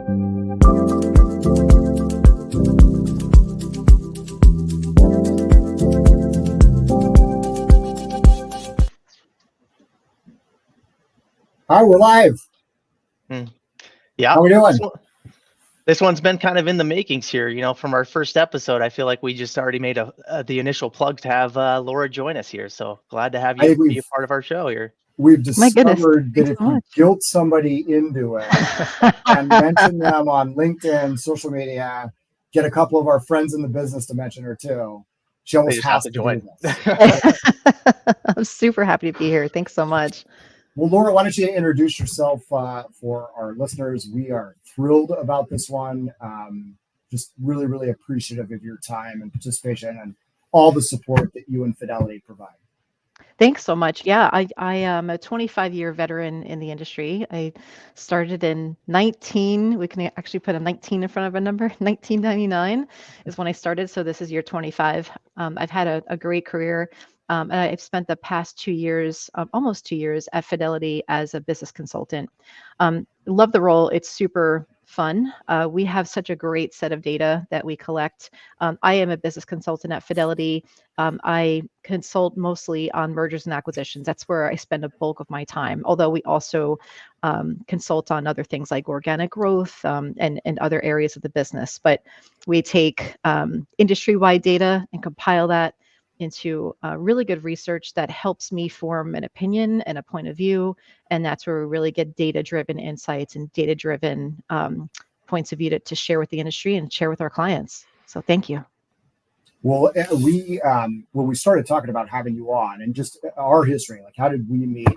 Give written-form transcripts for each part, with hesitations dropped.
All right, we're live. Yeah. How we doing? This one's been kind of in the makings here. You know, from our first episode, I feel like we just already made the initial plug to have Laura join us here. So glad to have you be a part of our show here. We've discovered that if you guilt somebody into it and mention them on LinkedIn, social media, get a couple of our friends in the business to mention her too, she almost has to join us. I'm super happy to be here. Thanks so much. Well, Laura, why don't you introduce yourself for our listeners? We are thrilled about this one. Just really, really appreciative of your time and participation and all the support that you and Fidelity provide. Thanks so much. Yeah, I am a 25-year veteran in the industry. I started in we can actually put a 19 in front of a number. 1999 is when I started. So this is year 25. I've had a great career. And I've spent the past 2 years, almost 2 years at Fidelity as a business consultant. Love the role. It's super fun. We have such a great set of data that we collect. I am a business consultant at Fidelity. I consult mostly on mergers and acquisitions. That's where I spend a bulk of my time, although we also consult on other things like organic growth and other areas of the business. But we take industry-wide data and compile that into really good research that helps me form an opinion and a point of view. And that's where we really get data-driven insights and data-driven points of view to share with the industry and share with our clients. So thank you. Well, when we started talking about having you on and just our history, like how did we meet?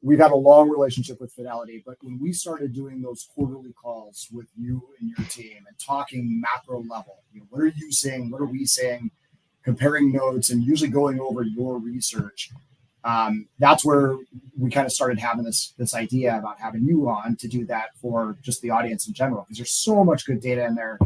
We've had a long relationship with Fidelity, but when we started doing those quarterly calls with you and your team and talking macro level, what are you saying? What are we saying? Comparing notes and usually going over your research. That's where we kind of started having this idea about having you on to do that for just the audience in general, because there's so much good data in there.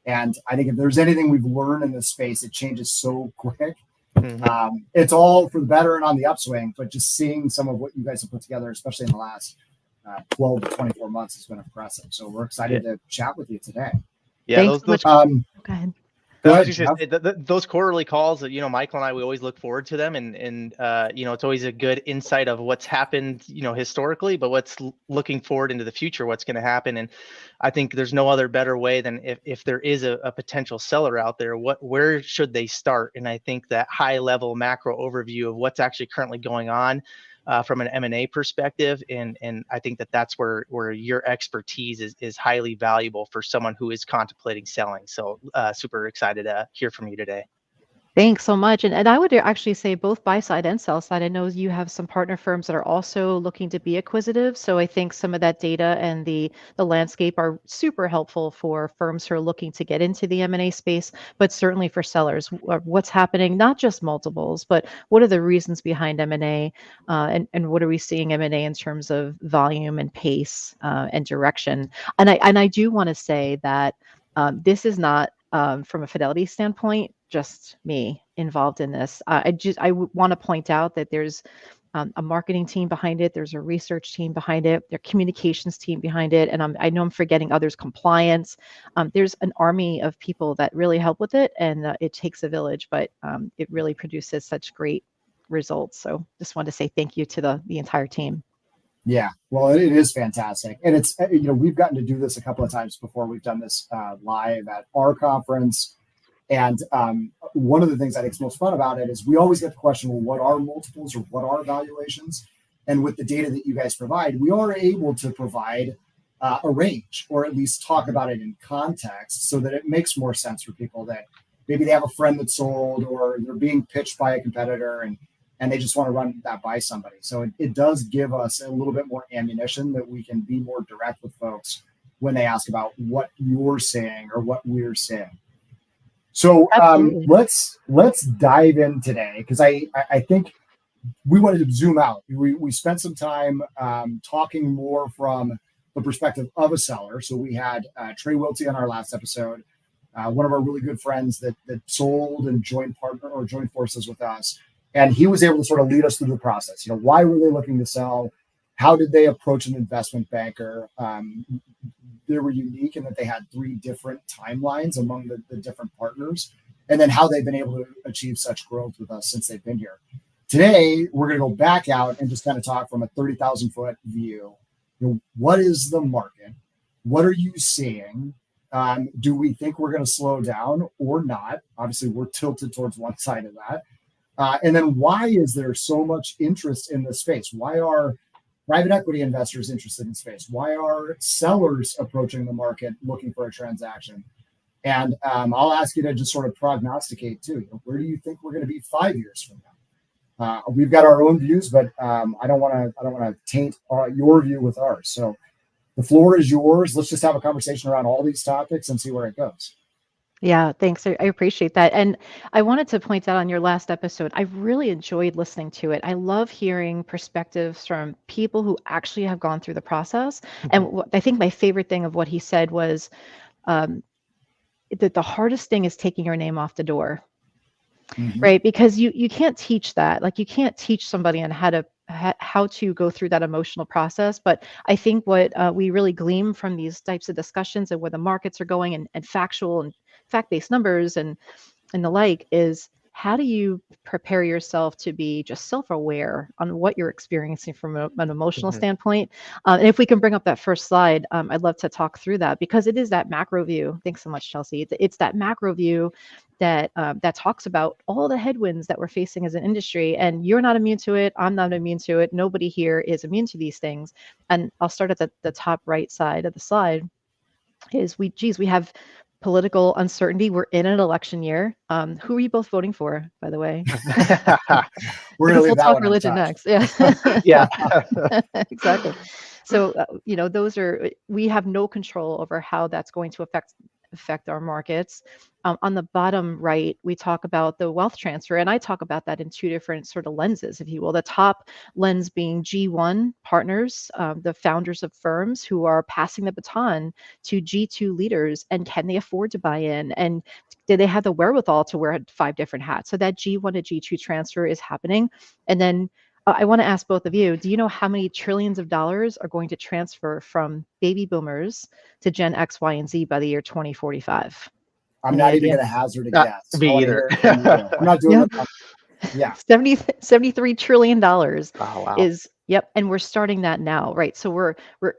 And I think if there's anything we've learned in this space, it changes so quick. Mm-hmm. It's all for the better and on the upswing, but just seeing some of what you guys have put together, especially in the last 12 to 24 months, has been impressive. So we're excited to chat with you today. Yeah, Thanks so much. Go ahead. Those quarterly calls that, Michael and I, we always look forward to them, and it's always a good insight of what's happened, historically, but what's looking forward into the future, what's going to happen. And I think there's no other better way than if there is a potential seller out there, where should they start? And I think that high level macro overview of what's actually currently going on from an M&A perspective. And I think that's where your expertise is highly valuable for someone who is contemplating selling. So super excited to hear from you today. Thanks so much. And I would actually say both buy side and sell side. I know you have some partner firms that are also looking to be acquisitive. So I think some of that data and the landscape are super helpful for firms who are looking to get into the M&A space, but certainly for sellers. What's happening, not just multiples, but what are the reasons behind M&A and what are we seeing M&A in terms of volume and pace and direction? And I do want to say that this is not from a Fidelity standpoint, just me involved in this. I want to point out that there's a marketing team behind it. There's a research team behind it. There's a communications team behind it. And I know I'm forgetting others, compliance. There's an army of people that really help with it. And it takes a village, but it really produces such great results. So just wanted to say thank you to the entire team. Yeah, well, it is fantastic. And it's, we've gotten to do this a couple of times before. We've done this live at our conference. And one of the things I think is most fun about it is we always get the question, well, what are multiples or what are valuations? And with the data that you guys provide, we are able to provide a range, or at least talk about it in context so that it makes more sense for people that maybe they have a friend that sold or they're being pitched by a competitor and they just want to run that by somebody. So it does give us a little bit more ammunition that we can be more direct with folks when they ask about what you're saying or what we're saying. So let's dive in today, because I think we wanted to zoom out. We spent some time talking more from the perspective of a seller. So we had Trey Wilty on our last episode, one of our really good friends that sold and joined forces with us. And he was able to sort of lead us through the process. Why were they looking to sell? How did they approach an investment banker? they were unique in that they had 3 different timelines among the different partners, and then how they've been able to achieve such growth with us since they've been here. Today, we're going to go back out and just kind of talk from a 30,000 foot view. What is the market? What are you seeing? Do we think we're going to slow down or not? Obviously, we're tilted towards one side of that. And then why is there so much interest in this space? Why are private equity investors interested in space? Why are sellers approaching the market looking for a transaction? And I'll ask you to just sort of prognosticate too. Where do you think we're going to be 5 years from now? We've got our own views, but I don't want to taint your view with ours. So the floor is yours. Let's just have a conversation around all these topics and see where it goes. Yeah, thanks. I appreciate that. And I wanted to point out on your last episode, I really enjoyed listening to it. I love hearing perspectives from people who actually have gone through the process. And I think my favorite thing of what he said was that the hardest thing is taking your name off the door. Right? Because you can't teach that. Like you can't teach somebody on how to go through that emotional process. But I think what we really glean from these types of discussions and where the markets are going and factual and fact-based numbers and the like is how do you prepare yourself to be just self-aware on what you're experiencing from an emotional standpoint? And if we can bring up that first slide, I'd love to talk through that because it is that macro view. Thanks so much, Chelsea. It's that macro view that talks about all the headwinds that we're facing as an industry, and you're not immune to it. I'm not immune to it. Nobody here is immune to these things. And I'll start at the top right side of the slide. We have political uncertainty. We're in an election year. Who are you both voting for, by the way? We're going to leave that talk one religion untouched. next. Yeah, yeah, exactly. So we have no control over how that's going to affect our markets. On the bottom right, we talk about the wealth transfer, and I talk about that in 2 different sort of lenses, if you will. The top lens being G1 partners, the founders of firms who are passing the baton to G2 leaders, and can they afford to buy in? And do they have the wherewithal to wear 5 different hats? So that G1 to G2 transfer is happening. And then I want to ask both of you, do you know how many trillions of dollars are going to transfer from baby boomers to Gen X, Y, and Z by the year 2045? I'm not even going to hazard a guess. Me either. I'm not doing it. Yeah. $73 trillion Oh, wow. is, yep. And we're starting that now, right? So we're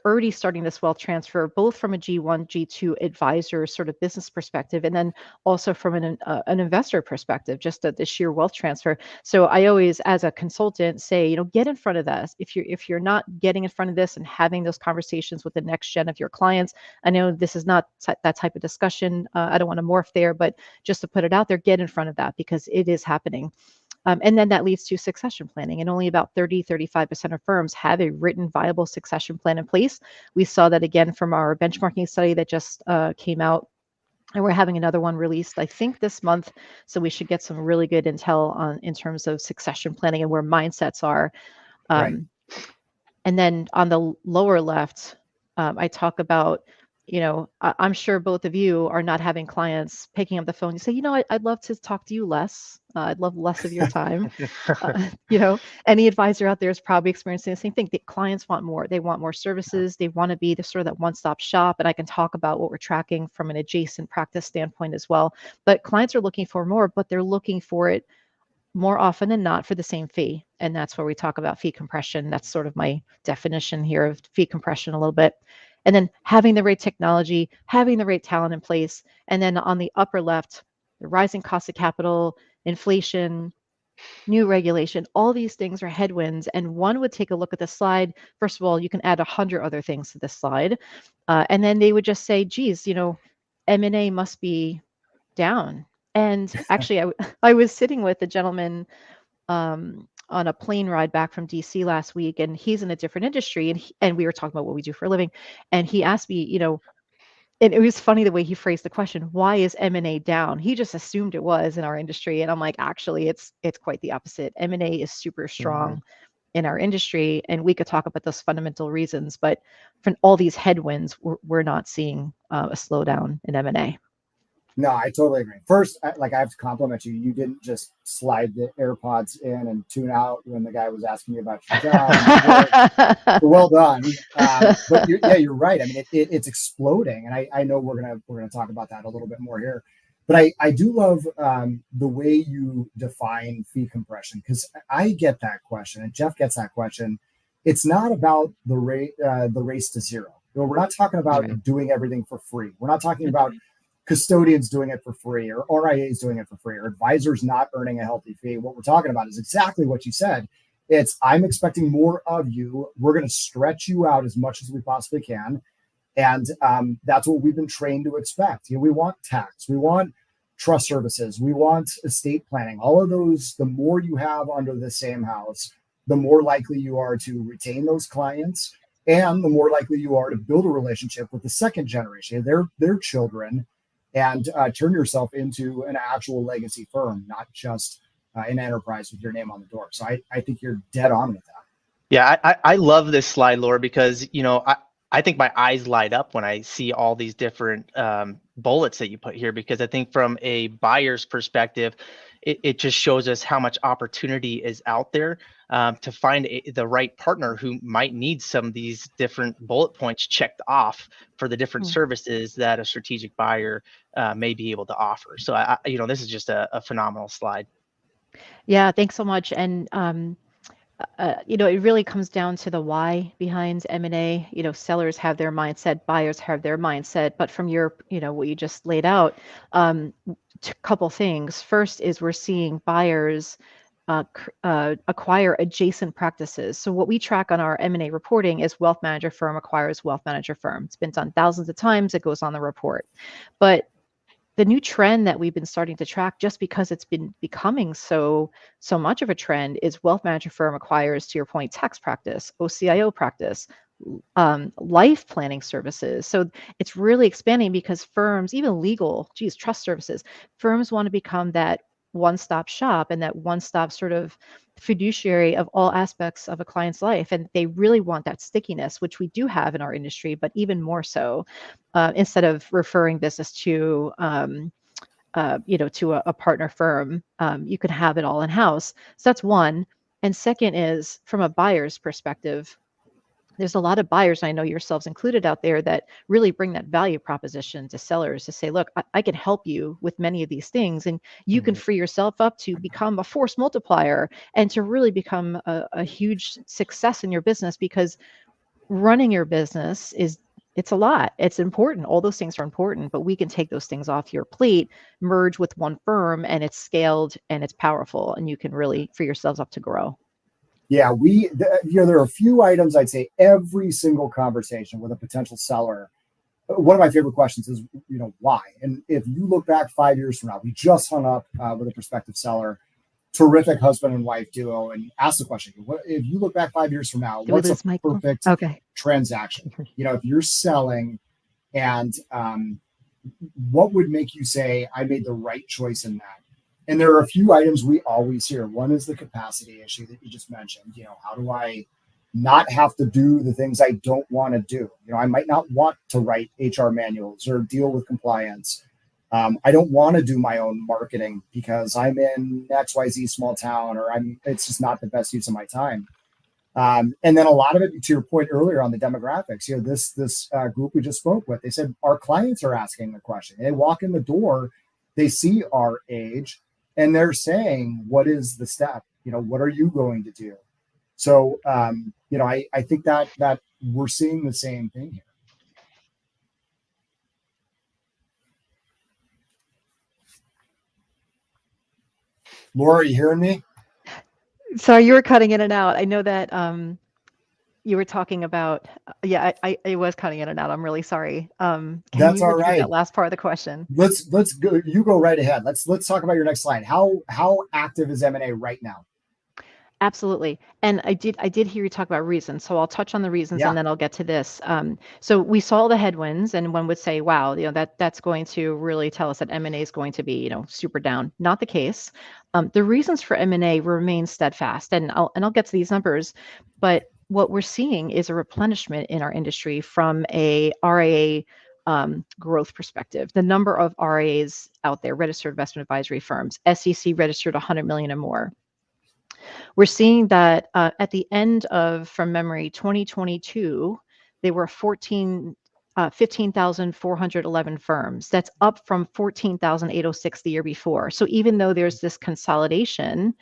already starting this wealth transfer, both from a G1, G2 advisor sort of business perspective, and then also from an investor perspective, just the sheer wealth transfer. So I always, as a consultant, say, get in front of this. If you're not getting in front of this and having those conversations with the next gen of your clients, I know this is not that type of discussion. I don't want to morph there, but just to put it out there, get in front of that because it is happening. And then that leads to succession planning. And only about 35% of firms have a written, viable succession plan in place. We saw that again from our benchmarking study that just came out. And we're having another one released, I think, this month. So we should get some really good intel in terms of succession planning and where mindsets are. Right. And then on the lower left, I talk about, I'm sure both of you are not having clients picking up the phone. You say, I'd love to talk to you less. I'd love less of your time. Any advisor out there is probably experiencing the same thing. The clients want more. They want more services. They want to be the sort of that one-stop shop. And I can talk about what we're tracking from an adjacent practice standpoint as well. But clients are looking for more, but they're looking for it more often than not for the same fee. And that's where we talk about fee compression. That's sort of my definition here of fee compression a little bit. And then having the right technology, having the right talent in place. And then on the upper left, the rising cost of capital, inflation, new regulation, all these things are headwinds. And one would take a look at the slide. First of all, you can add 100 other things to this slide. And then they would just say, geez, M&A must be down. And actually, I was sitting with a gentleman on a plane ride back from DC last week, and he's in a different industry, and we were talking about what we do for a living. And he asked me, and it was funny the way he phrased the question, why is M&A down? He just assumed it was in our industry. And I'm like, actually, it's quite the opposite. M&A is super strong in our industry, and we could talk about those fundamental reasons, but from all these headwinds, we're not seeing a slowdown in M&A. No, I totally agree. First, I have to compliment you. You didn't just slide the AirPods in and tune out when the guy was asking you about your job. So well done. But you're right. I mean, it's exploding, and I know we're gonna talk about that a little bit more here. But I do love the way you define fee compression, because I get that question, and Jeff gets that question. It's not about the race to zero. We're not talking about doing everything for free. We're not talking about custodians doing it for free, or RIAs doing it for free, or advisors not earning a healthy fee. What we're talking about is exactly what you said. It's, I'm expecting more of you. We're going to stretch you out as much as we possibly can. And that's what we've been trained to expect. We want tax, we want trust services, we want estate planning. All of those, the more you have under the same house, the more likely you are to retain those clients, and the more likely you are to build a relationship with the second generation, their children, and turn yourself into an actual legacy firm, not just an enterprise with your name on the door. So I think you're dead on with that. Yeah, I love this slide, Laura, because I think my eyes light up when I see all these different bullets that you put here, because I think from a buyer's perspective, it just shows us how much opportunity is out there to find the right partner who might need some of these different bullet points checked off for the different services that a strategic buyer may be able to offer. So this is just a phenomenal slide. Yeah, thanks so much. And it really comes down to the why behind M&A. Sellers have their mindset, buyers have their mindset. But from your, what you just laid out, a couple things. First is we're seeing buyers acquire adjacent practices. So what we track on our M&A reporting is wealth manager firm acquires wealth manager firm. It's been done thousands of times. It goes on the report. But the new trend that we've been starting to track, just because it's been becoming so much of a trend, is wealth manager firm acquires, to your point, tax practice, OCIO practice, life planning services. So it's really expanding because firms, even legal, trust services, firms want to become that one-stop shop and that one-stop sort of fiduciary of all aspects of a client's life. And they really want that stickiness, which we do have in our industry, but even more so, instead of referring business to a partner firm, you can have it all in-house. So that's one. And second is, from a buyer's perspective, there's a lot of buyers, I know yourselves included out there, that really bring that value proposition to sellers to say, look, I can help you with many of these things, and you can free yourself up to become a force multiplier and to really become a huge success in your business, because running your business it's a lot. It's important. All those things are important, but we can take those things off your plate, merge with one firm, and it's scaled and it's powerful, and you can really free yourselves up to grow. Yeah, there are a few items I'd say every single conversation with a potential seller. One of my favorite questions is, why? And if you look back 5 years from now, we just hung up with a prospective seller, terrific husband and wife duo, and asked the question: if you look back 5 years from now, what's a perfect transaction? If you're selling, and what would make you say, I made the right choice in that? And there are a few items we always hear. One is the capacity issue that you just mentioned. How do I not have to do the things I don't want to do? I might not want to write HR manuals or deal with compliance. I don't want to do my own marketing because I'm in XYZ small town, or it's just not the best use of my time. And then a lot of it, to your point earlier on the demographics, this group we just spoke with, they said our clients are asking the question. They walk in the door, they see our age, and they're saying, what is the step? What are you going to do? So, I think that we're seeing the same thing here. Laura, are you hearing me? Sorry, you were cutting in and out. I know that you were talking about, I was cutting in and out. I'm really sorry. Can That's you all repeat right. that last part of the question? Let's go. You go right ahead. Let's talk about your next slide. How active is M&A right now? Absolutely. And I did hear you talk about reasons. So I'll touch on the reasons and then I'll get to this. So we saw the headwinds, and one would say, wow, that's going to really tell us that M&A is going to be, super down. Not the case. The reasons for M&A remain steadfast, and I'll get to these numbers, but what we're seeing is a replenishment in our industry from a RIA growth perspective. The number of RIAs out there, registered investment advisory firms, SEC registered 100 million or more. We're seeing that at the end of, from memory, 2022, they were 15,411 firms. That's up from 14,806 the year before. So even though there's this consolidation,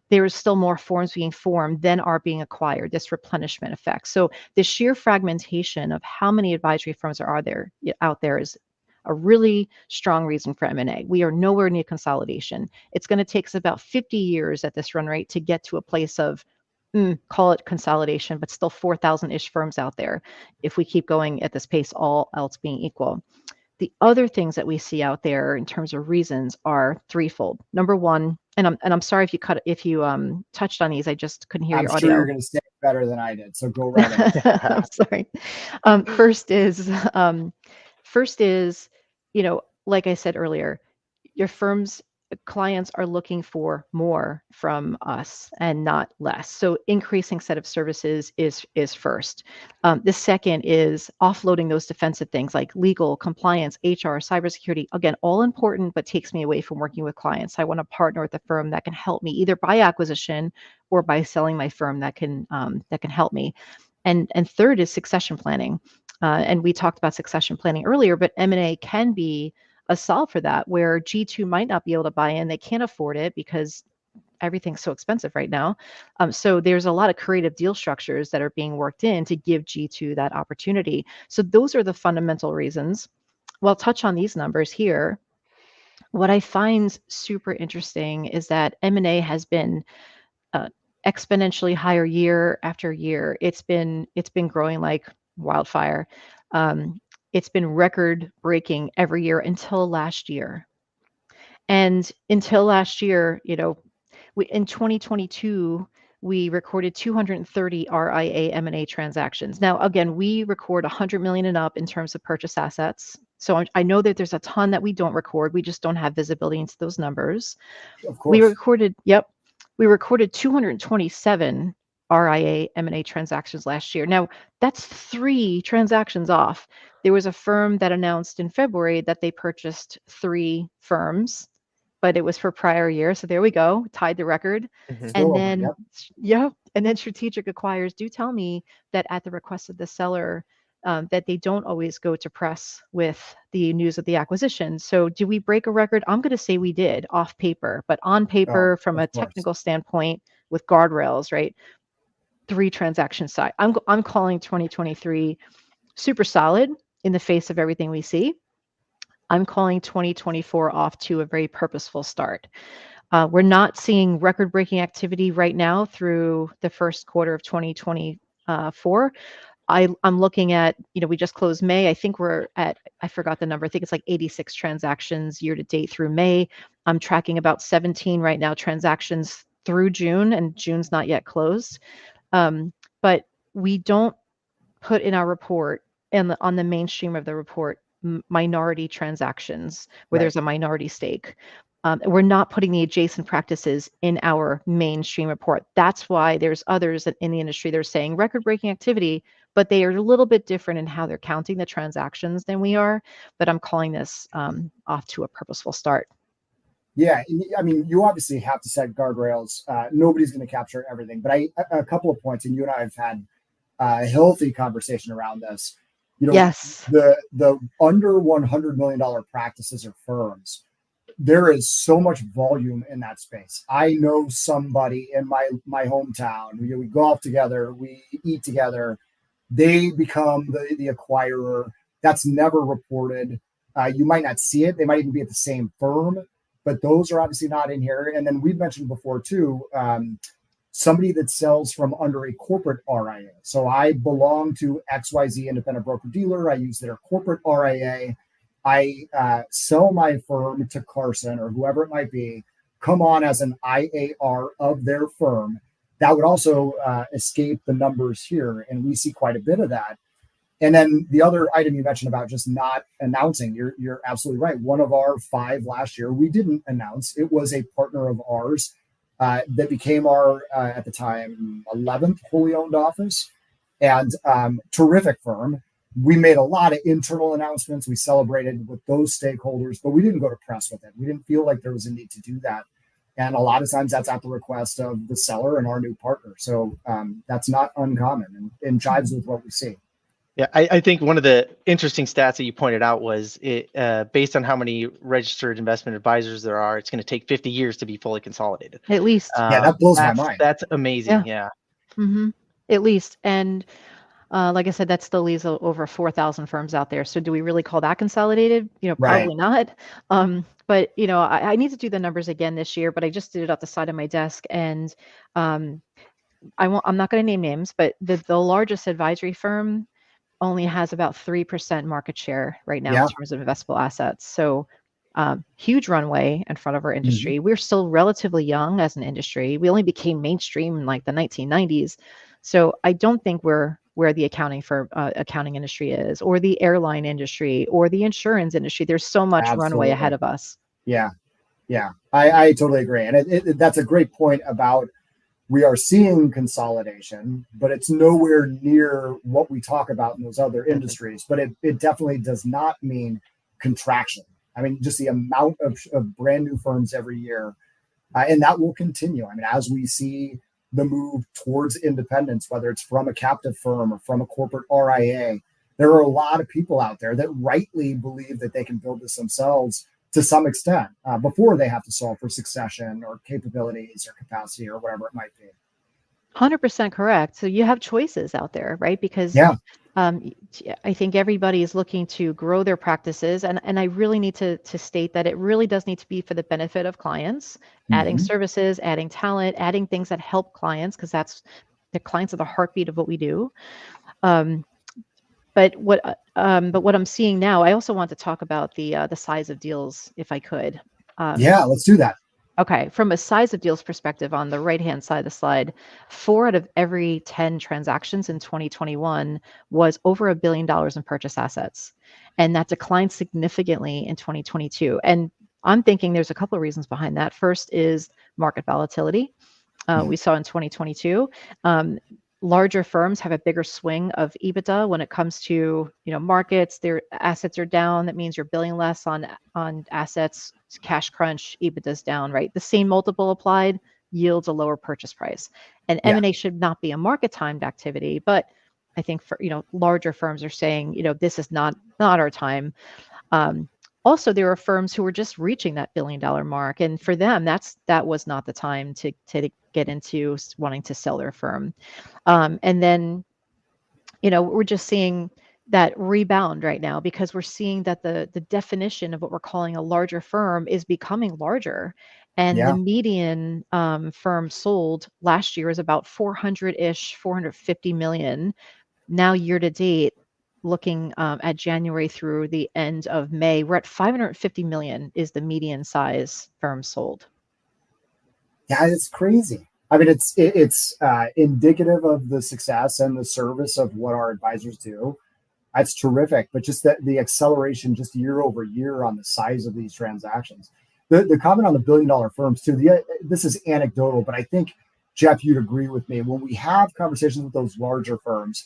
there is still more firms being formed than are being acquired, this replenishment effect. So the sheer fragmentation of how many advisory firms are there out there is a really strong reason for M&A. We are nowhere near consolidation. It's going to take us about 50 years at this run rate to get to a place of, call it consolidation, but still 4,000-ish firms out there if we keep going at this pace, all else being equal. The other things that we see out there in terms of reasons are threefold. Number one, and I'm sorry if you touched on these, I just couldn't hear your audio. I'm sure you're going to say it better than I did, so go right ahead. I'm sorry. First is, like I said earlier, your firm's clients are looking for more from us and not less. So increasing set of services is first. The second is offloading those defensive things like legal, compliance, HR, cybersecurity. Again, all important, but takes me away from working with clients. I want to partner with a firm that can help me either by acquisition or by selling my firm that can help me. And third is succession planning. And we talked about succession planning earlier, but M&A can be a solve for that, where G2 might not be able to buy in. They can't afford it because everything's so expensive right now. So there's a lot of creative deal structures that are being worked in to give G2 that opportunity. So those are the fundamental reasons. Well, I'll touch on these numbers here. What I find super interesting is that M&A has been exponentially higher year after year. It's been growing like wildfire. It's been record breaking every year until last year. And until last year, in 2022, we recorded 230 RIA M&A transactions. Now, again, we record 100 million and up in terms of purchase assets. So I know that there's a ton that we don't record. We just don't have visibility into those numbers. Of course. We recorded 227 RIA M&A transactions last year. Now, that's 3 transactions off. There was a firm that announced in February that they purchased 3 firms, but it was for prior year. So there we go, tied the record. Mhm. And then, and then strategic acquirers do tell me that at the request of the seller, that they don't always go to press with the news of the acquisition. So do we break a record? I'm going to say we did off paper, but on paper, from a technical standpoint with guardrails, right? 3 transactions side. I'm calling 2023 super solid in the face of everything we see. I'm calling 2024 off to a very purposeful start. We're not seeing record-breaking activity right now through the first quarter of 2024. I'm looking at, we just closed May. I think we're at, I forgot the number. I think it's like 86 transactions year to date through May. I'm tracking about 17 right now transactions through June, and June's not yet closed. But we don't put in our report and on the mainstream of the report minority transactions where there's a minority stake. We're not putting the adjacent practices in our mainstream report. That's why there's others in the industry that are saying record-breaking activity, but they are a little bit different in how they're counting the transactions than we are. But I'm calling this off to a purposeful start. Yeah, I mean, you obviously have to set guardrails. Nobody's going to capture everything, but a couple of points, and you and I have had a healthy conversation around this. Yes. The under $100 million practices or firms, there is so much volume in that space. I know somebody in my hometown. We golf together, we eat together. They become the acquirer. That's never reported. You might not see it. They might even be at the same firm, but those are obviously not in here. And then we've mentioned before too, somebody that sells from under a corporate RIA. So I belong to XYZ independent broker dealer. I use their corporate RIA. I sell my firm to Carson or whoever it might be, come on as an IAR of their firm. That would also escape the numbers here. And we see quite a bit of that. And then the other item you mentioned about just not announcing, you're absolutely right. One of our 5 last year, we didn't announce. It was a partner of ours that became our, at the time, 11th wholly owned office, and terrific firm. We made a lot of internal announcements. We celebrated with those stakeholders, but we didn't go to press with it. We didn't feel like there was a need to do that. And a lot of times that's at the request of the seller and our new partner. So that's not uncommon and jives with what we see. Yeah, I think one of the interesting stats that you pointed out was it based on how many registered investment advisors there are, it's going to take 50 years to be fully consolidated. At least. Yeah, that blows my mind. That's amazing. Yeah. At least. And like I said, that still leaves over 4,000 firms out there. So do we really call that consolidated? Probably not. But I need to do the numbers again this year, but I just did it off the side of my desk, and I'm not going to name names, but the largest advisory firm only has about 3% market share right now in terms of investable assets. So huge runway in front of our industry. We're still relatively young as an industry. We only became mainstream in like the 1990s. So I don't think we're where the accounting industry is, or the airline industry, or the insurance industry. There's so much runway ahead of us. Yeah. I totally agree. And that's a great point about we are seeing consolidation, but it's nowhere near what we talk about in those other industries. But it definitely does not mean contraction. I mean, just the amount of brand new firms every year, and that will continue. I mean, as we see the move towards independence, whether it's from a captive firm or from a corporate RIA, there are a lot of people out there that rightly believe that they can build this themselves to some extent before they have to solve for succession or capabilities or capacity or whatever it might be. 100% correct. So you have choices out there, right? Because I think everybody is looking to grow their practices. And I really need to state that it really does need to be for the benefit of clients, adding services, adding talent, adding things that help clients, because that's the clients are the heartbeat of what we do. But what I'm seeing now, I also want to talk about the size of deals, if I could. Let's do that. Okay, from a size of deals perspective, on the right-hand side of the slide, 4 out of every 10 transactions in 2021 was over $1 billion in purchase assets. And that declined significantly in 2022. And I'm thinking there's a couple of reasons behind that. First is market volatility. We saw in 2022. Larger firms have a bigger swing of EBITDA when it comes to markets. Their assets are down. That means you're billing less on assets. Cash crunch, EBITDA's down, right? The same multiple applied yields a lower purchase price. And M&A should not be a market timed activity, but I think for larger firms are saying this is not our time. Also, there are firms who are just reaching that $1 billion mark, and for them, that was not the time to get into wanting to sell their firm. And then, we're just seeing that rebound right now because we're seeing that the definition of what we're calling a larger firm is becoming larger, and the median firm sold last year is about 450 million. Now, year to date, looking at January through the end of May, we're at 550 million is the median size firm sold. Yeah, it's crazy. I mean, it's indicative of the success and the service of what our advisors do. That's terrific, but just the acceleration just year over year on the size of these transactions. The comment on the $1 billion firms too, this is anecdotal, but I think, Jeff, you'd agree with me. When we have conversations with those larger firms,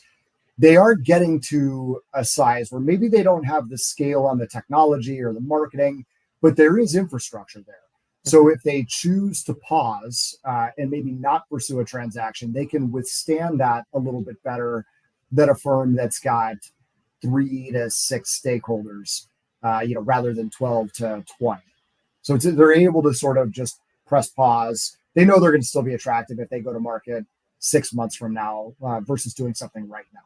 they are getting to a size where maybe they don't have the scale on the technology or the marketing, but there is infrastructure there. So if they choose to pause and maybe not pursue a transaction, they can withstand that a little bit better than a firm that's got 3 to 6 stakeholders, rather than 12 to 20. So they're able to sort of just press pause. They know they're going to still be attractive if they go to market 6 months from now versus doing something right now.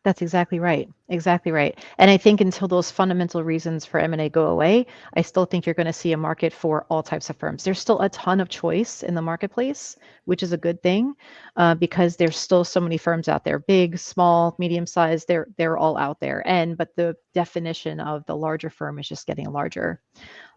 That's exactly right. Exactly right. And I think until those fundamental reasons for M&A go away, I still think you're going to see a market for all types of firms. There's still a ton of choice in the marketplace, which is a good thing because there's still so many firms out there, big, small, medium sized, they're all out there. But the definition of the larger firm is just getting larger.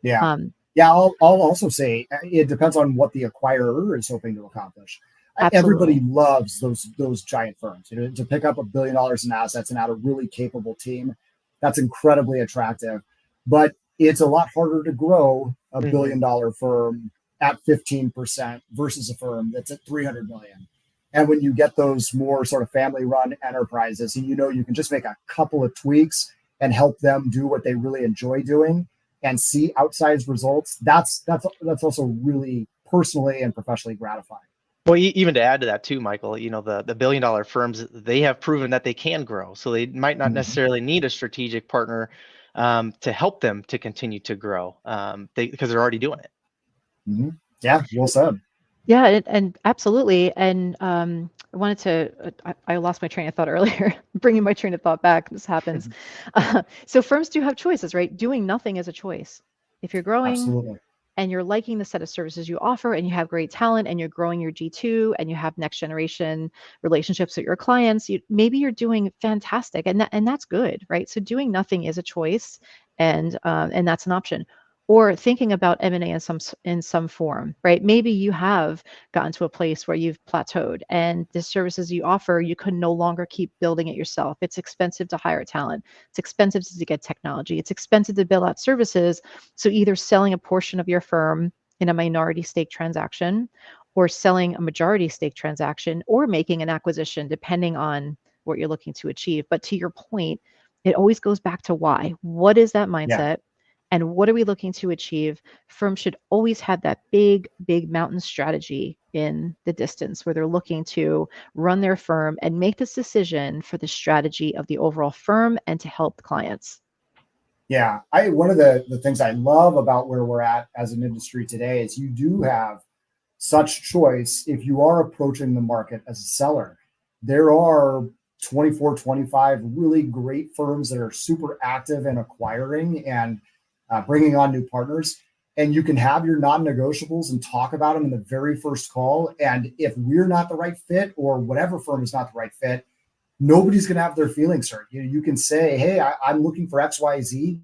I'll also say it depends on what the acquirer is hoping to accomplish. Absolutely. Everybody loves those giant firms. To pick up $1 billion in assets and add a really capable team, that's incredibly attractive. But it's a lot harder to grow a $1 billion firm at 15% versus a firm that's at 300 million. And when you get those more sort of family-run enterprises, and you can just make a couple of tweaks and help them do what they really enjoy doing and see outsized results, that's also really personally and professionally gratifying. Well, even to add to that too, Michael, the billion-dollar firms, they have proven that they can grow. So they might not necessarily need a strategic partner to help them to continue to grow because they're already doing it. Yeah, well said. Yeah, and absolutely. And I wanted to, I lost my train of thought earlier, bringing my train of thought back. This happens. So firms do have choices, right? Doing nothing is a choice. If you're growing, absolutely, and you're liking the set of services you offer, and you have great talent, and you're growing your G2, and you have next generation relationships with your clients, maybe you're doing fantastic, and that's good, right? So doing nothing is a choice, and that's an option. Or thinking about M&A in some form, right? Maybe you have gotten to a place where you've plateaued, and the services you offer, you can no longer keep building it yourself. It's expensive to hire talent. It's expensive to get technology. It's expensive to build out services. So either selling a portion of your firm in a minority stake transaction, or selling a majority stake transaction, or making an acquisition, depending on what you're looking to achieve. But to your point, it always goes back to why. What is that mindset? Yeah. And what are we looking to achieve? Firms should always have that big mountain strategy in the distance, where they're looking to run their firm and make this decision for the strategy of the overall firm and to help clients. Yeah, one of the things I love about where we're at as an industry today is you do have such choice. If you are approaching the market as a seller, there are 24, 25 really great firms that are super active in acquiring and bringing on new partners. And you can have your non-negotiables and talk about them in the very first call. And if we're not the right fit, or whatever firm is not the right fit, nobody's going to have their feelings hurt. You can say, hey, I'm looking for XYZ.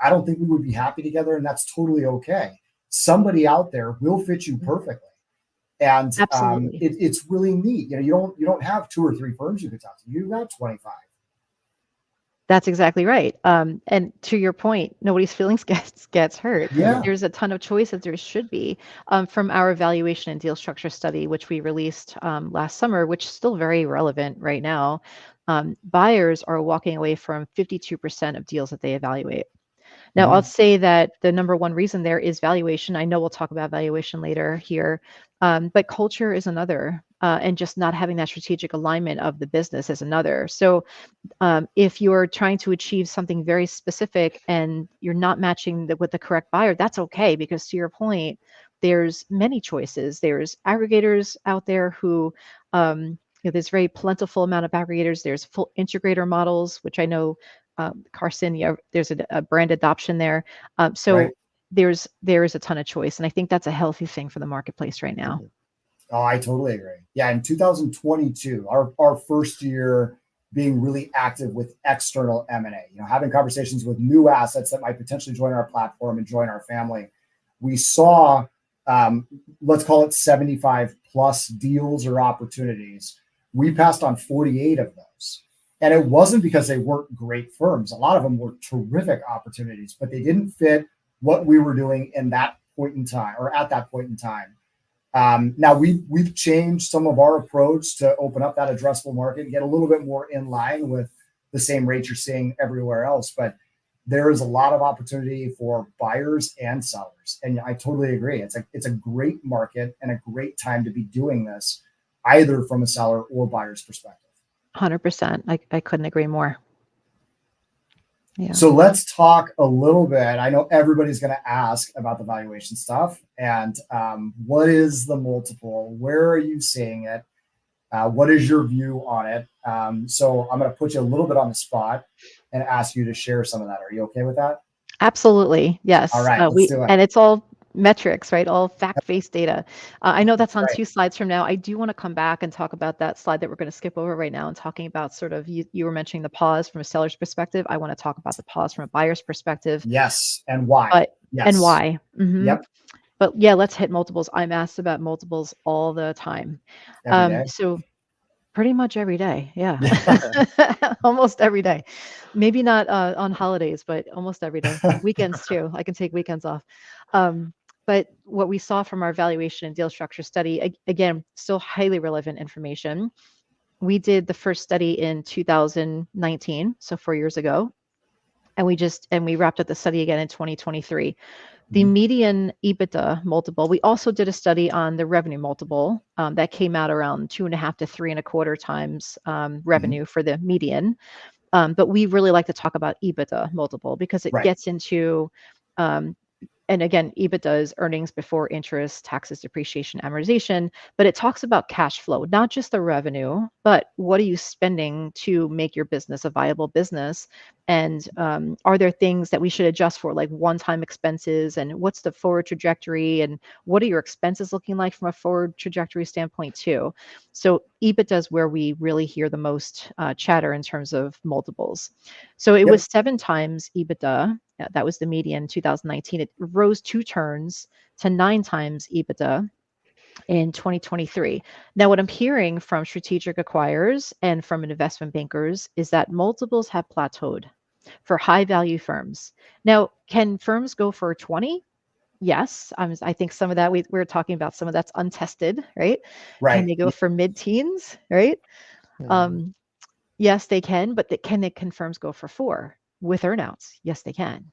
I don't think we would be happy together. And that's totally okay. Somebody out there will fit you perfectly. And it's really neat. You don't have 2 or 3 firms you could talk to. You've got 25. That's exactly right. And to your point, nobody's feelings gets hurt. Yeah. There's a ton of choices. There should be. From our evaluation and deal structure study, which we released last summer, which is still very relevant right now, buyers are walking away from 52% of deals that they evaluate. Now, I'll say that the number one reason there is valuation. I know we'll talk about valuation later here, but culture is another, and just not having that strategic alignment of the business is another. So if you're trying to achieve something very specific and you're not matching with the correct buyer, that's okay, because to your point, there's many choices. There's aggregators out there who, there's very plentiful amount of aggregators. There's full integrator models, which I know, Carson, there's a brand adoption there. So right. there is a ton of choice. And I think that's a healthy thing for the marketplace right now. Oh, I totally agree. Yeah, in 2022, our first year being really active with external M&A, having conversations with new assets that might potentially join our platform and join our family. We saw, let's call it 75 plus deals or opportunities. We passed on 48 of those. And it wasn't because they weren't great firms. A lot of them were terrific opportunities, but they didn't fit what we were doing in that point in time, or at that point in time. Now we've changed some of our approach to open up that addressable market and get a little bit more in line with the same rates you're seeing everywhere else. But there is a lot of opportunity for buyers and sellers. And I totally agree. It's a great market and a great time to be doing this, either from a seller or buyer's perspective. 100%. I couldn't agree more. Yeah. So let's talk a little bit. I know everybody's going to ask about the valuation stuff, and what is the multiple? Where are you seeing it? What is your view on it? So I'm going to put you a little bit on the spot and ask you to share some of that. Are you okay with that? Absolutely. Yes. All right. Let's do it. And it's all metrics, right? All fact-based data. I know that's on 2 slides from now. I do want to come back and talk about that slide that we're going to skip over right now, and talking about sort of, you were mentioning the pause from a seller's perspective. I want to talk about the pause from a buyer's perspective. Yes. And why? And why. Yep. But yeah, let's hit multiples. I'm asked about multiples all the time. So pretty much every day. Yeah. Almost every day. Maybe not on holidays, but almost every day. Weekends too. I can take weekends off. But what we saw from our valuation and deal structure study, again, still highly relevant information. We did the first study in 2019, so 4 years ago, and we wrapped up the study again in 2023. The median EBITDA multiple, we also did a study on the revenue multiple that came out around 2.5 to 3.25 times revenue for the median. But we really like to talk about EBITDA multiple because it gets into, and again, EBITDA is earnings before interest, taxes, depreciation, amortization, but it talks about cash flow, not just the revenue, but what are you spending to make your business a viable business? And are there things that we should adjust for, like one-time expenses, and what's the forward trajectory, and what are your expenses looking like from a forward trajectory standpoint too? So EBITDA is where we really hear the most chatter in terms of multiples. So it was 7 times EBITDA. That was the median 2019. It rose 2 turns to 9 times EBITDA in 2023. Now, what I'm hearing from strategic acquirers and from investment bankers is that multiples have plateaued for high value firms. Now, can firms go for 20? Yes. I think some of that we're talking about some of that's untested, right? Can they go for mid-teens, right? Yes, they can, but can firms go for 4 with earnouts? Yes, they can.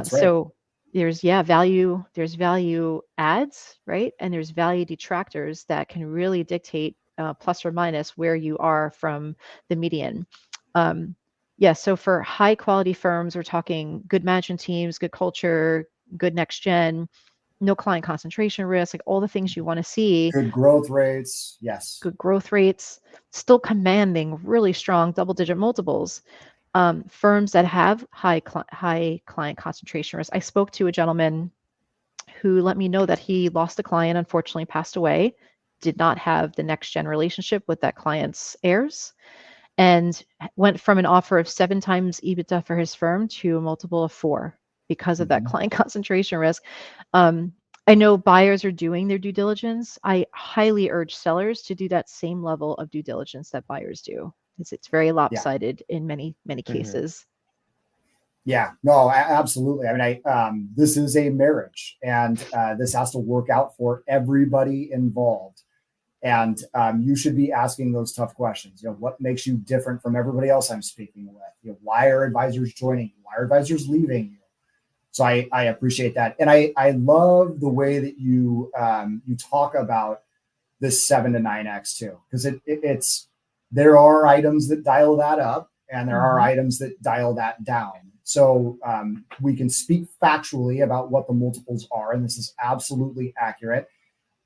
So there's value adds, right? And there's value detractors that can really dictate plus or minus where you are from the median. So for high quality firms, we're talking good management teams, good culture, good next gen, no client concentration risk, like all the things you want to see. Good growth rates. Yes. Good growth rates, still commanding really strong double-digit multiples. Firms that have high client concentration risk. I spoke to a gentleman who let me know that he lost a client, unfortunately passed away, did not have the next gen relationship with that client's heirs, and went from an offer of 7 times EBITDA for his firm to a multiple of 4 because of that client concentration risk. I know buyers are doing their due diligence. I highly urge sellers to do that same level of due diligence that buyers do. It's very lopsided in many cases. Yeah, no, absolutely. I mean, this is a marriage, and this has to work out for everybody involved. And you should be asking those tough questions. What makes you different from everybody else I'm speaking with? Why are advisors joining you? Why are advisors leaving you? So I appreciate that, and I love the way that you talk about this 7 to 9x too, because it's there are items that dial that up, and there are items that dial that down. So we can speak factually about what the multiples are, and this is absolutely accurate.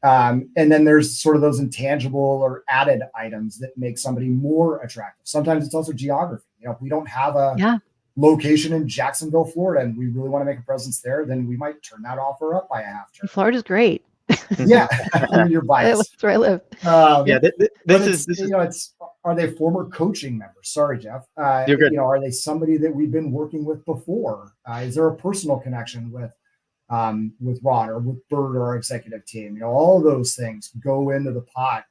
And then there's sort of those intangible or added items that make somebody more attractive. Sometimes it's also geography. If we don't have a location in Jacksonville, Florida, and we really want to make a presence there, then we might turn that offer up by a half turn. Florida's great. Yeah, you're biased. That's where I live. Are they former coaching members? Sorry, Jeff. You're good. Are they somebody that we've been working with before? Is there a personal connection with Ron or with Bert or our executive team? All those things go into the pot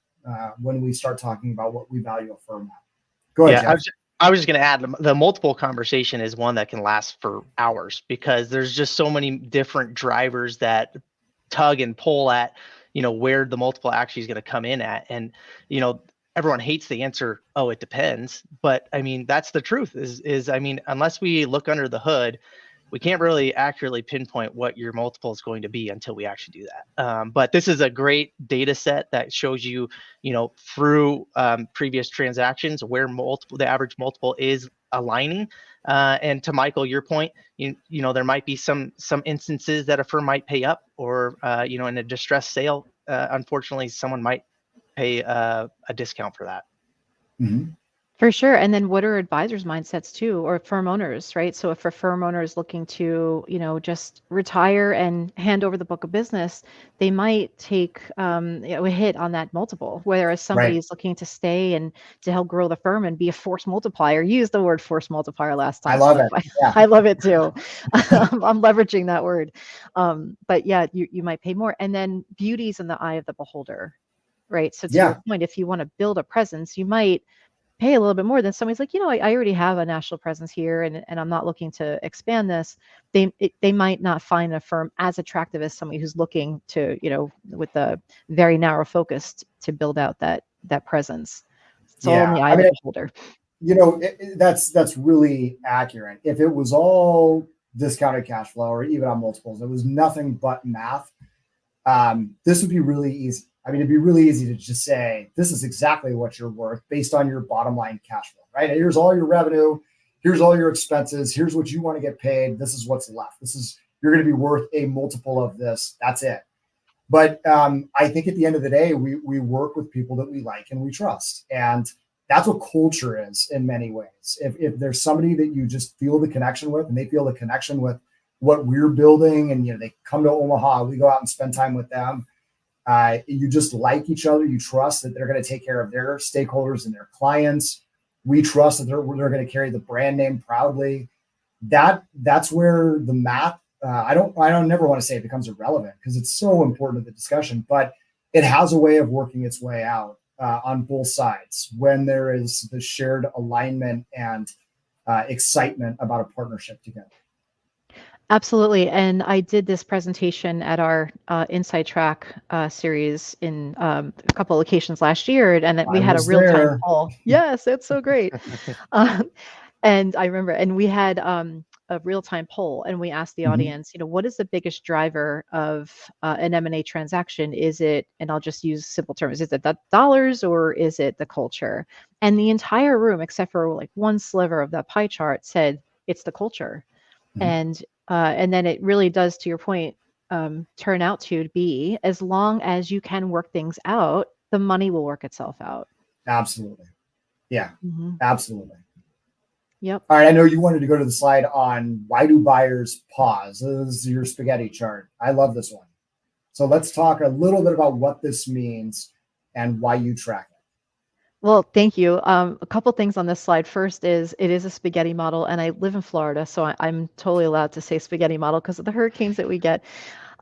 when we start talking about what we value a firm at. Go ahead, Jeff. I was just going to add, the multiple conversation is one that can last for hours because there's just so many different drivers that tug and pull at, where the multiple actually is going to come in at. And, everyone hates the answer, oh, it depends. But I mean, that's the truth is unless we look under the hood, we can't really accurately pinpoint what your multiple is going to be until we actually do that. But this is a great data set that shows you, through previous transactions where the average multiple is aligning. And to Michael, your point, there might be some instances that a firm might pay up, or in a distressed sale, unfortunately, someone might pay a discount for that. For sure. And then what are advisors' mindsets too, or firm owners, right? So if a firm owner is looking to, just retire and hand over the book of business, they might take a hit on that multiple. Whereas somebody is looking to stay and to help grow the firm and be a force multiplier. You used the word force multiplier last time. I love it. Yeah. I love it too. I'm leveraging that word. But yeah, you might pay more. And then beauty's in the eye of the beholder, right? So to your point, if you want to build a presence, you might pay a little bit more, then somebody's like, I already have a national presence here, and I'm not looking to expand this. They might not find a firm as attractive as somebody who's looking to, with a very narrow focus to build out that presence. It's all in the eye of the beholder. That's really accurate. If it was all discounted cash flow or even on multiples, it was nothing but math, this would be really easy. I mean, it'd be really easy to just say, this is exactly what you're worth based on your bottom line cash flow, right? Here's all your revenue. Here's all your expenses. Here's what you want to get paid. This is what's left. You're going to be worth a multiple of this. That's it. But I think at the end of the day, we work with people that we like and we trust. And that's what culture is in many ways. If there's somebody that you just feel the connection with, and they feel the connection with what we're building, and they come to Omaha, we go out and spend time with them. You just like each other. You trust that they're going to take care of their stakeholders and their clients. We trust that they're going to carry the brand name proudly. That's where the math. I don't never want to say it becomes irrelevant, because it's so important to the discussion, but it has a way of working its way out on both sides when there is the shared alignment and excitement about a partnership together. Absolutely. And I did this presentation at our Inside Track series in a couple of locations last year, and that we had a real-time poll. Yes, it's so great. And I remember, and we had a real-time poll, and we asked the audience, what is the biggest driver of an M&A transaction? Is it, and I'll just use simple terms, is it the dollars or is it the culture? And the entire room, except for like one sliver of that pie chart, said it's the culture. And then it really does, to your point, turn out to be, as long as you can work things out, the money will work itself out. Absolutely. Yeah, absolutely. Yep. All right. I know you wanted to go to the slide on why do buyers pause. This is your spaghetti chart. I love this one. So let's talk a little bit about what this means and why you track it. Well, thank you. A couple things on this slide. First is it is a spaghetti model, and I live in Florida, so I'm totally allowed to say spaghetti model because of the hurricanes that we get.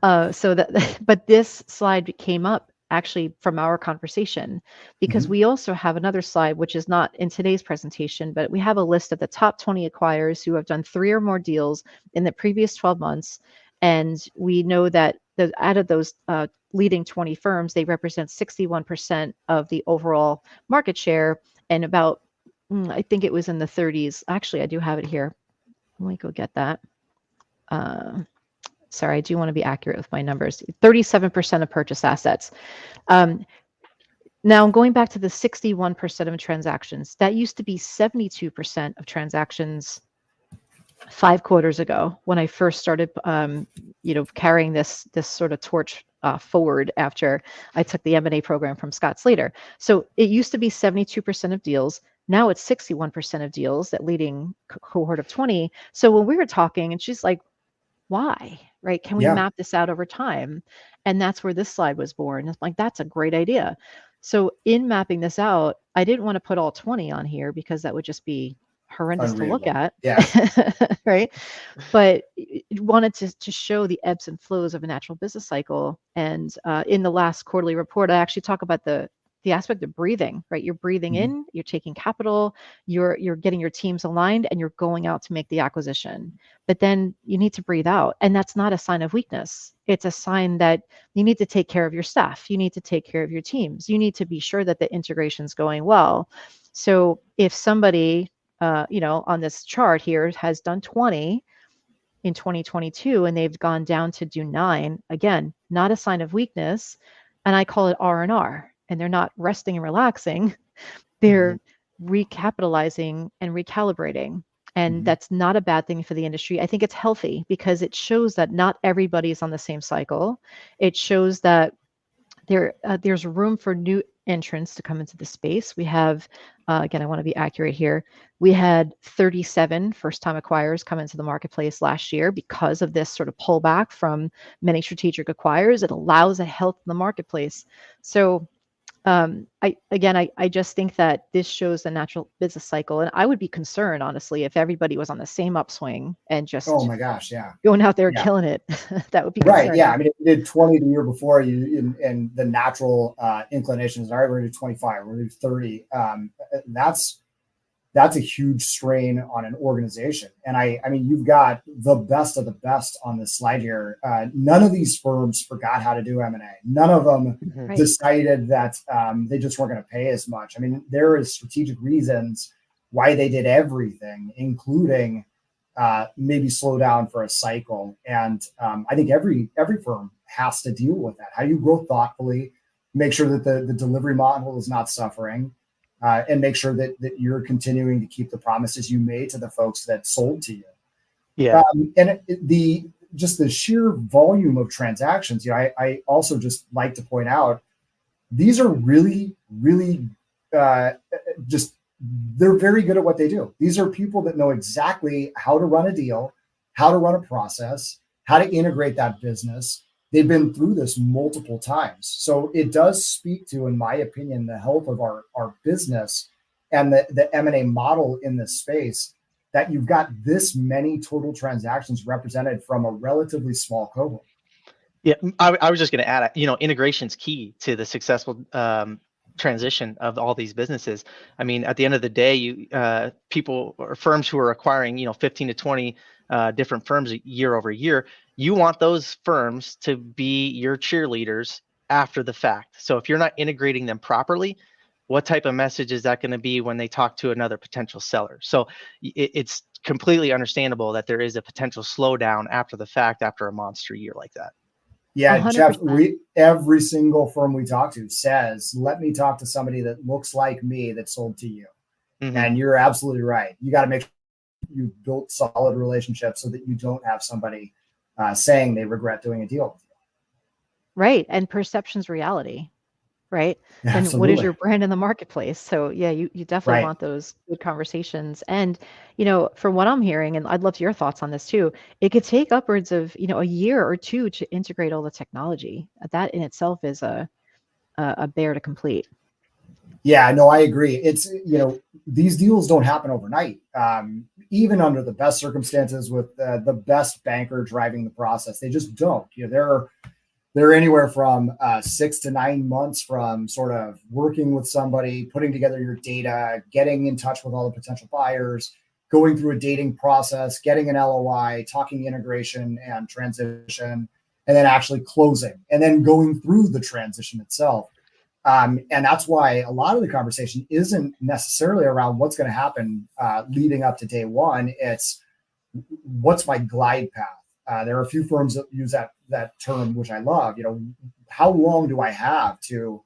But this slide came up actually from our conversation, because we also have another slide, which is not in today's presentation, but we have a list of the top 20 acquirers who have done 3 or more deals in the previous 12 months. And we know that out of those leading 20 firms, they represent 61% of the overall market share, and about, I think it was in the 30s. Actually, I do have it here. Let me go get that. Sorry, I do want to be accurate with my numbers. 37% of purchase assets. Now, going back to the 61% of transactions, that used to be 72% of transactions 5 quarters ago, when I first started, carrying this sort of torch forward after I took the M&A program from Scott Slater. So it used to be 72% of deals. Now it's 61% of deals, that leading cohort of 20. So when we were talking, and she's like, why, right? Can we map this out over time? And that's where this slide was born. It's like, that's a great idea. So in mapping this out, I didn't want to put all 20 on here, because that would just be horrendous to look at. Yeah. Right. But wanted to show the ebbs and flows of a natural business cycle. And in the last quarterly report, I actually talk about the aspect of breathing, right? You're breathing in, you're taking capital, you're getting your teams aligned, and you're going out to make the acquisition. But then you need to breathe out. And that's not a sign of weakness. It's a sign that you need to take care of your staff. You need to take care of your teams. You need to be sure that the integration's going well. So if somebody, on this chart here has done 20 in 2022, and they've gone down to do 9, again, not a sign of weakness. And I call it R&R. And they're not resting and relaxing. They're recapitalizing and recalibrating. And that's not a bad thing for the industry. I think it's healthy, because it shows that not everybody's on the same cycle. It shows that there's room for new entrants to come into the space. We have, again, I want to be accurate here. We had 37 first-time acquirers come into the marketplace last year because of this sort of pullback from many strategic acquirers. It allows a health in the marketplace. So I just think that this shows the natural business cycle, and I would be concerned, honestly, if everybody was on the same upswing and just oh my gosh, yeah, going out there killing it. That would be right. Yeah, I mean, it did 20 the year before you, and the natural inclination is, all right, we're gonna do 25, we're gonna do 30. That's that's a huge strain on an organization. And I mean, you've got the best of the best on this slide here. None of these firms forgot how to do M&A. None of them Mhm. decided that they just weren't going to pay as much. I mean, there is strategic reasons why they did everything, including maybe slow down for a cycle. And I think every firm has to deal with that. How do you grow thoughtfully, make sure that the delivery model is not suffering, and make sure that you're continuing to keep the promises you made to the folks that sold to you. Yeah. And the sheer volume of transactions, I also just like to point out, these are really, really they're very good at what they do. These are people that know exactly how to run a deal, how to run a process, how to integrate that business. They've been through this multiple times. So it does speak to, in my opinion, the health of our business and the M&A model in this space, that you've got this many total transactions represented from a relatively small cohort. Yeah, I was just going to add, integration's key to the successful transition of all these businesses. I mean, at the end of the day, people or firms who are acquiring, 15 to 20 different firms year over year, you want those firms to be your cheerleaders after the fact. So if you're not integrating them properly, what type of message is that going to be when they talk to another potential seller? So it's completely understandable that there is a potential slowdown after the fact after a monster year like that. Yeah, 100%. Jeff, every single firm we talk to says, let me talk to somebody that looks like me that sold to you. Mm-hmm. And you're absolutely right. You got to make sure you built solid relationships so that you don't have somebody saying they regret doing a deal with you. Right. And perception's reality. Right. Yeah, And what is your absolutely. brand in the marketplace? So yeah, you definitely Right. want those good conversations. And, from what I'm hearing, and I'd love your thoughts on this too, it could take upwards of, a year or two to integrate all the technology. That in itself is a bear to complete. Yeah, no, I agree. It's, these deals don't happen overnight. Even under the best circumstances with the best banker driving the process, they just don't. They're anywhere from 6 to 9 months from sort of working with somebody, putting together your data, getting in touch with all the potential buyers, going through a dating process, getting an LOI, talking integration and transition, and then actually closing, and then going through the transition itself. And that's why a lot of the conversation isn't necessarily around what's going to happen leading up to day one. It's what's my glide path. There are a few firms that use that term, which I love. How long do I have to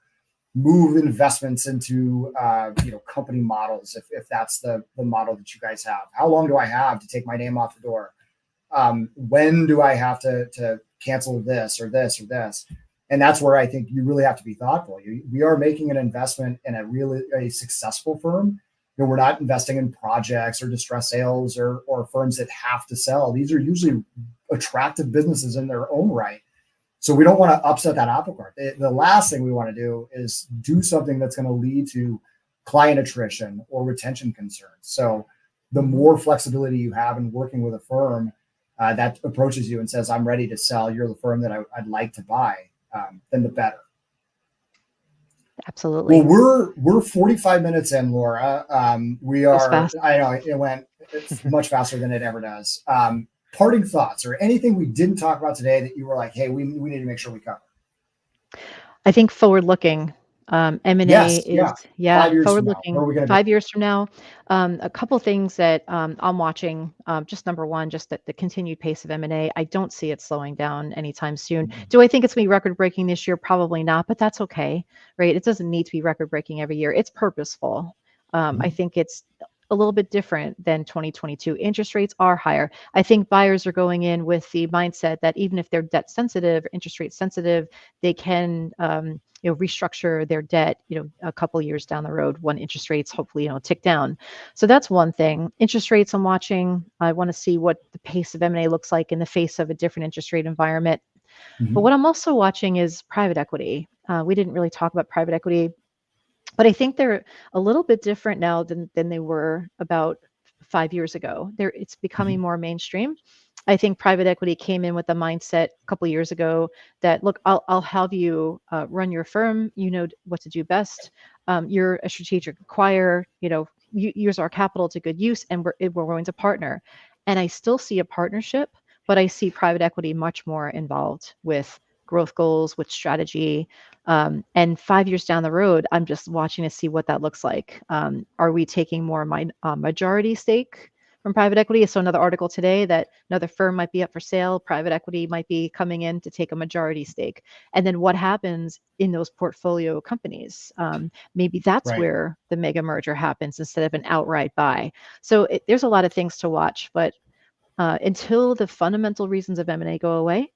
move investments into company models, if that's the model that you guys have? How long do I have to take my name off the door? When do I have to cancel this or this or this? And that's where I think you really have to be thoughtful. We are making an investment in a successful firm. We're not investing in projects or distress sales or firms that have to sell. These are usually attractive businesses in their own right. So we don't want to upset that apple cart. The last thing we want to do is do something that's going to lead to client attrition or retention concerns. So the more flexibility you have in working with a firm that approaches you and says, I'm ready to sell, you're the firm that I'd like to buy, then the better. Absolutely. Well, we're 45 minutes in, Laura. We are, fast. I know it's much faster than it ever does. Parting thoughts or anything we didn't talk about today that you were like, hey, we need to make sure we cover? I think forward looking. M&A Yes, is, 5 years forward from now, where are looking. we going to be? 5 years from now, a couple things that I'm watching. Just number one, just the continued pace of M&A. I don't see it slowing down anytime soon. Mhm. Do I think it's going to be record breaking this year? Probably not, but that's okay, right? It doesn't need to be record breaking every year. It's purposeful. I think it's a little bit different than 2022. Interest rates are higher. I think buyers are going in with the mindset that even if they're debt sensitive, interest rate sensitive, they can restructure their debt, a couple years down the road when interest rates hopefully, tick down. So that's one thing. Interest rates I'm watching. I want to see what the pace of M&A looks like in the face of a different interest rate environment. Mhm. But what I'm also watching is private equity. We didn't really talk about private equity, but I think they're a little bit different now than they were about 5 years ago. It's becoming more mainstream. I think private equity came in with the mindset a couple of years ago that, look, I'll have you run your firm. You know what to do best. You're a strategic acquirer. use our capital to good use, and we're willing to partner. And I still see a partnership, but I see private equity much more involved with growth goals, with strategy. And 5 years down the road, I'm just watching to see what that looks like. Are we taking more majority stake from private equity? So another article today that another firm might be up for sale, private equity might be coming in to take a majority stake. And then what happens in those portfolio companies? Maybe that's Right. where the mega merger happens instead of an outright buy. So there's a lot of things to watch, but until the fundamental reasons of M&A go away,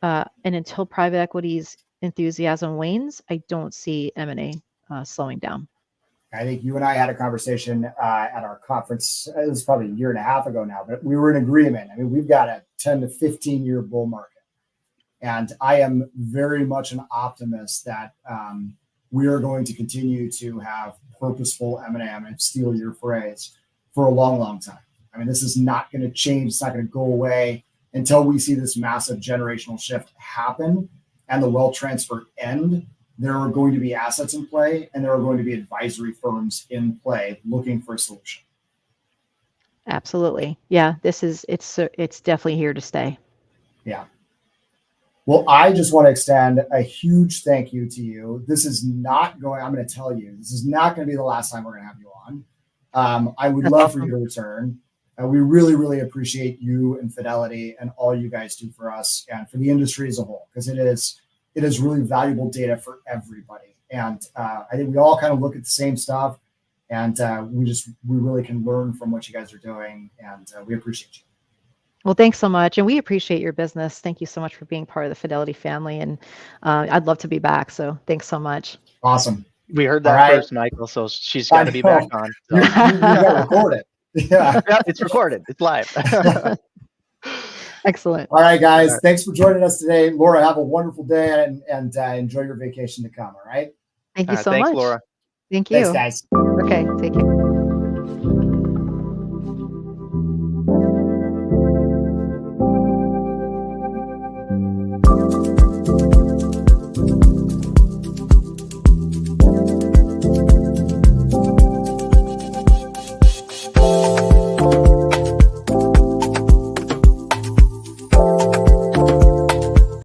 and until private equity's enthusiasm wanes, I don't see M&A slowing down. I think you and I had a conversation at our conference. It was probably a year and a half ago now, but we were in agreement. I mean, we've got a 10 to 15 year bull market. And I am very much an optimist that we are going to continue to have purposeful M&A. I'm going to steal your phrase, for a long, long time. I mean, this is not going to change. It's not going to go away until we see this massive generational shift happen and the wealth transfer end. There are going to be assets in play, and there are going to be advisory firms in play looking for a solution. Absolutely. Yeah, it's definitely here to stay. Yeah. Well, I just want to extend a huge thank you to you. This is not going, I'm going to tell you, this is not going to be the last time we're going to have you on. I would love for you to return. We really, really appreciate you and Fidelity and all you guys do for us and for the industry as a whole, because it is really valuable data for everybody. And I think we all kind of look at the same stuff, and we really can learn from what you guys are doing, and we appreciate you. Well, thanks so much. And we appreciate your business. Thank you so much for being part of the Fidelity family. And I'd love to be back. So thanks so much. Awesome. We heard that first, Michael. So she's got to be back on. So. You got to record it. Yeah. Yeah, it's recorded. It's live. Excellent. All right, guys. Right. Thanks for joining us today. Laura, have a wonderful day and enjoy your vacation to come. All right. Thank you so much. Laura. Thank you. Thanks, guys. Okay. Take care.